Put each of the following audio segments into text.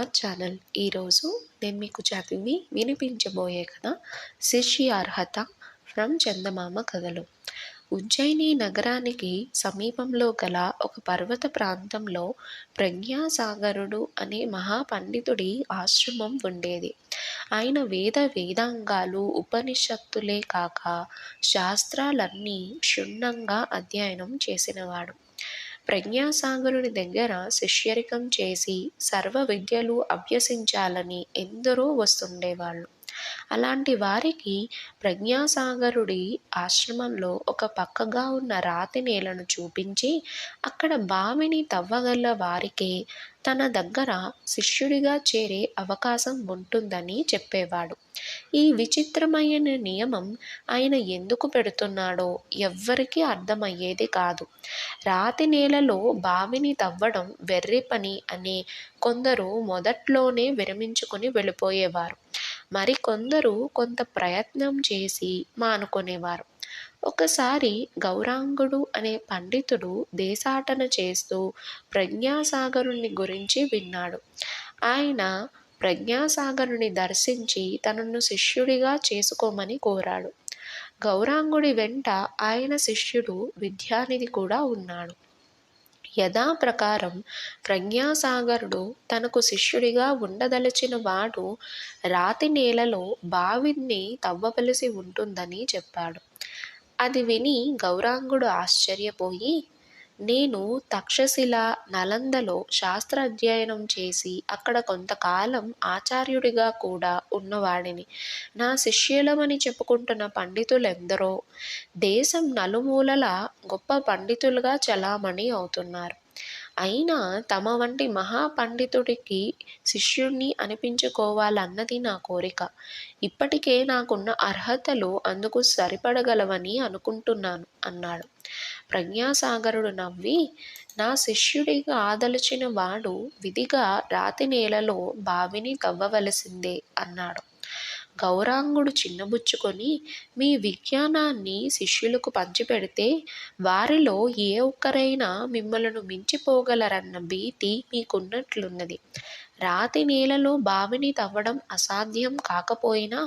Our channel. ఈరోజు నేను మీకు చదివి వినిపించబోయే కథ 'శిష్యార్హత' ఫ్రమ్ చందమామ కథలు. ఉజ్జయిని నగరానికి సమీపంలో గల ఒక పర్వత ప్రాంతంలో ప్రజ్ఞాసాగరుడు అనే మహాపండితుడి ఆశ్రమం ఉండేది. ఆయన వేదాంగాలు, ఉపనిషత్తులే కాక శాస్త్రాలన్నీ క్షుణ్ణంగా అధ్యయనం చేసినవాడు. ప్రజ్ఞాసాగరుని దగ్గర శిష్యరికం చేసి సర్వ విద్యలు అభ్యసించాలని ఎందరో వస్తుండేవాళ్ళు. అలాంటి వారికి ప్రజ్ఞాసాగరుడి ఆశ్రమంలో ఒక పక్కగా ఉన్న రాతి నేలను చూపించి, అక్కడ బావిని తవ్వగల వారికే తన దగ్గర శిష్యుడిగా చేరే అవకాశం ఉంటుందని చెప్పేవాడు. ఈ విచిత్రమైన నియమం ఆయన ఎందుకు పెడుతున్నాడో ఎవ్వరికీ అర్థమయ్యేది కాదు. రాతి నేలలో బావిని తవ్వడం వెర్రి పని అని కొందరు మొదట్లోనే విరమించుకుని వెళ్ళిపోయేవారు. మరికొందరు కొంత ప్రయత్నం చేసి మానుకునేవారు. ఒకసారి గౌరాంగుడు అనే పండితుడు దేశాటన చేస్తూ ప్రజ్ఞాసాగరుని గురించి విన్నాడు. ఆయన ప్రజ్ఞాసాగరుని దర్శించి తనను శిష్యుడిగా చేసుకోమని కోరాడు. గౌరాంగుడి వెంట ఆయన శిష్యుడు విద్యానిధి కూడా ఉన్నాడు. యథాప్రకారం ప్రజ్ఞాసాగరుడు తనకు శిష్యుడిగా ఉండదలచిన వాడు రాతి నేలలో బావిని తవ్వవలసి ఉంటుందని చెప్పాడు. అది విని గౌరాంగుడు ఆశ్చర్యపోయి, నేను తక్షశిల, నలందలో శాస్త్రాధ్యయనం చేసి అక్కడ కొంతకాలం ఆచార్యుడిగా కూడా ఉన్నవాడిని. నా శిష్యులమని చెప్పుకుంటున్న పండితులెందరో దేశం నలుమూలల గొప్ప పండితులుగా చలామణి అవుతున్నారు. అయినా తమ వంటి మహాపండితుడికి శిష్యుణ్ణి అనిపించుకోవాలన్నది నా కోరిక. ఇప్పటికే నాకున్న అర్హతలు అందుకు సరిపడగలవని అనుకుంటున్నాను అన్నాడు. ప్రజ్ఞాసాగరుడు నవ్వి, నా శిష్యుడిగా ఆదలచిన వాడు విధిగా రాతి నేలలో బావిని తవ్వవలసిందే అన్నాడు. గౌరాంగుడు చిన్నబుచ్చుకొని, మీ విజ్ఞానాన్ని శిష్యులకు పంచిపెడితే వారిలో ఏ ఒక్కరైనా మిమ్మలను మించిపోగలరన్న భీతి మీకున్నట్లున్నది. రాతి నేలలో బావిని తవ్వడం అసాధ్యం కాకపోయినా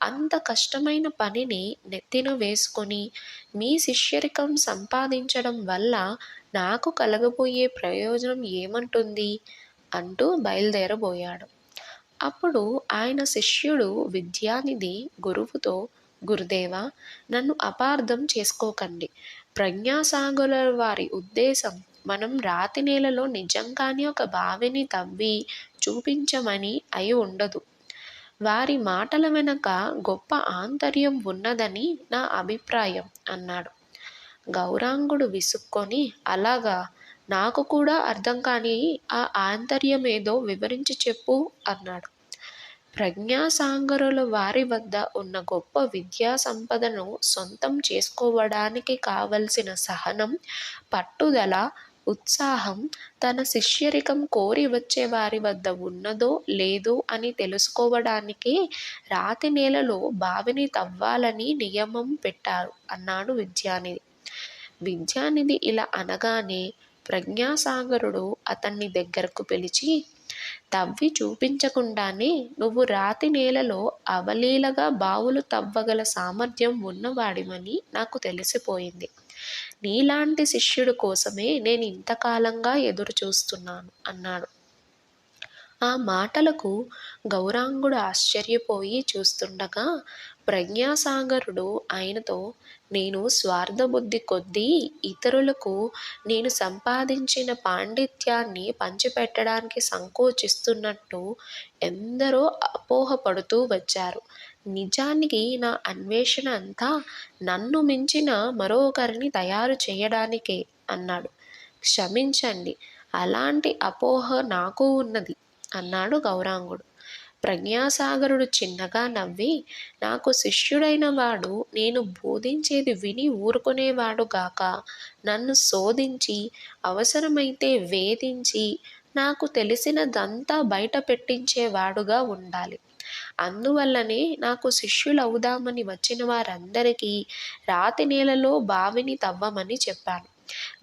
అంత కష్టమైన పనిని నెత్తిన వేసుకొని మీ శిష్యరికం సంపాదించడం వల్ల నాకు కలగబోయే ప్రయోజనం ఏమంటుంది అంటూ బయలుదేరబోయాడు. అప్పుడు ఆయన శిష్యుడు విద్యానిధి గురువుతో, గురుదేవా, నన్ను అపార్థం చేసుకోకండి. ప్రజ్ఞాసాగరుల వారి ఉద్దేశం మనం రాతి నేలలో నిజంగానే ఒక బావిని తవ్వి చూపించమని అయి ఉండదు. వారి మాటల వెనక గొప్ప ఆంతర్యం ఉన్నదని నా అభిప్రాయం అన్నాడు. గౌరాంగుడు విసుక్కొని, అలాగా, నాకు కూడా అర్థం కాని ఆ ఆంతర్యమేదో వివరించి చెప్పు అన్నాడు. ప్రజ్ఞాసాగరుల వారి వద్ద ఉన్న గొప్ప విద్యా సంపదను సొంతం చేసుకోవడానికి కావలసిన సహనం, పట్టుదల, ఉత్సాహం తన శిష్యరికం కోరి వచ్చే వారి వద్ద ఉన్నదో లేదో అని తెలుసుకోవడానికే రాతి నేలలో బావిని తవ్వాలని నియమం పెట్టారు అన్నాడు విద్యానిధి. విద్యానిధి ఇలా అనగానే ప్రజ్ఞాసాగరుడు అతన్ని దగ్గరకు పిలిచి, తవ్వి చూపించకుండానే నువ్వు రాతి నేలలో అవలీలగా బావులు తవ్వగల సామర్థ్యం ఉన్నవాడివని నాకు తెలిసిపోయింది. నీలాంటి శిష్యుడి కోసమే నేను ఇంతకాలంగా ఎదురు చూస్తున్నాను అన్నాడు. ఆ మాటలకు గౌరాంగుడు ఆశ్చర్యపోయి చూస్తుండగా ప్రజ్ఞాసాగరుడు ఆయనతో, నేను స్వార్థబుద్ధి కొద్దీ ఇతరులకు నేను సంపాదించిన పాండిత్యాన్ని పంచిపెట్టడానికి సంకోచిస్తున్నట్టు ఎందరో అపోహపడుతూ వచ్చారు. నిజానికి నా అన్వేషణ అంతా నన్ను మించిన మరొకరిని తయారు చేయడానికే అన్నాడు. క్షమించండి, అలాంటి అపోహ నాకు ఉన్నది అన్నాడు గౌరాంగుడు. ప్రజ్ఞాసాగరుడు చిన్నగా నవ్వి, నాకు శిష్యుడైన వాడు నేను బోధించేది విని ఊరుకునేవాడు గాక, నన్ను శోధించి, అవసరమైతే వేధించి, నాకు తెలిసినదంతా బయట పెట్టించేవాడుగా ఉండాలి. అందువల్లనే నాకు శిష్యులవుదామని వచ్చిన వారందరికీ రాతి నేలలో బావిని తవ్వమని చెప్పాను.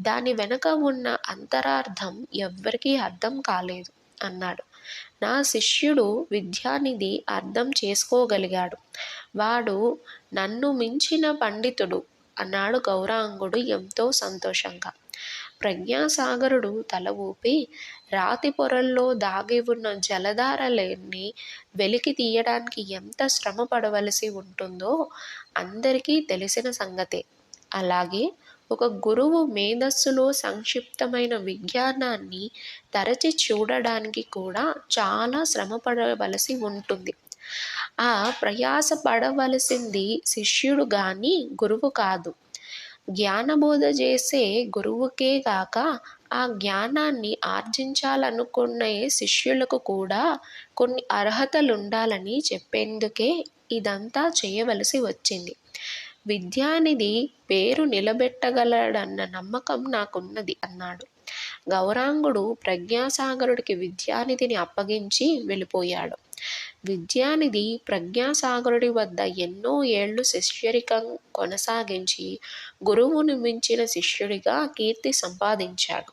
దాని వెనక ఉన్న అంతరార్థం ఎవ్వరికీ అర్థం కాలేదు అన్నాడు. నా శిష్యుడు విద్యానిధి అర్థం చేసుకోగలిగాడు. వాడు నన్ను మించిన పండితుడు అన్నాడు గౌరాంగుడు ఎంతో సంతోషంగా. ప్రజ్ఞాసాగరుడు తల ఊపి, రాతి పొరల్లో దాగి ఉన్న జలధారలన్నీ వెలికి తీయడానికి ఎంత శ్రమ పడవలసి ఉంటుందో అందరికీ తెలిసిన సంగతే. అలాగే ఒక గురువు మేధస్సులో సంక్షిప్తమైన విజ్ఞానాన్ని తరచి చూడడానికి కూడా చాలా శ్రమ పడవలసి ఉంటుంది. ఆ ప్రయాస పడవలసింది శిష్యుడు గాని గురువు కాదు. జ్ఞానబోధ చేసే గురువుకే గాక ఆ జ్ఞానాన్ని ఆర్జించాలనుకునే శిష్యులకు కూడా కొన్ని అర్హతలుండాలని చెప్పేందుకే ఇదంతా చేయవలసి వచ్చింది. విద్యానిధి పేరు నిలబెట్టగలడన్న నమ్మకం నాకున్నది అన్నాడు. గౌరాంగుడు ప్రజ్ఞాసాగరుడికి విద్యానిధిని అప్పగించి వెళ్ళిపోయాడు. విద్యానిధి ప్రజ్ఞాసాగరుడి వద్ద ఎన్నో ఏళ్లు శిష్యరికం కొనసాగించి గురువును మించిన శిష్యుడిగా కీర్తి సంపాదించాడు.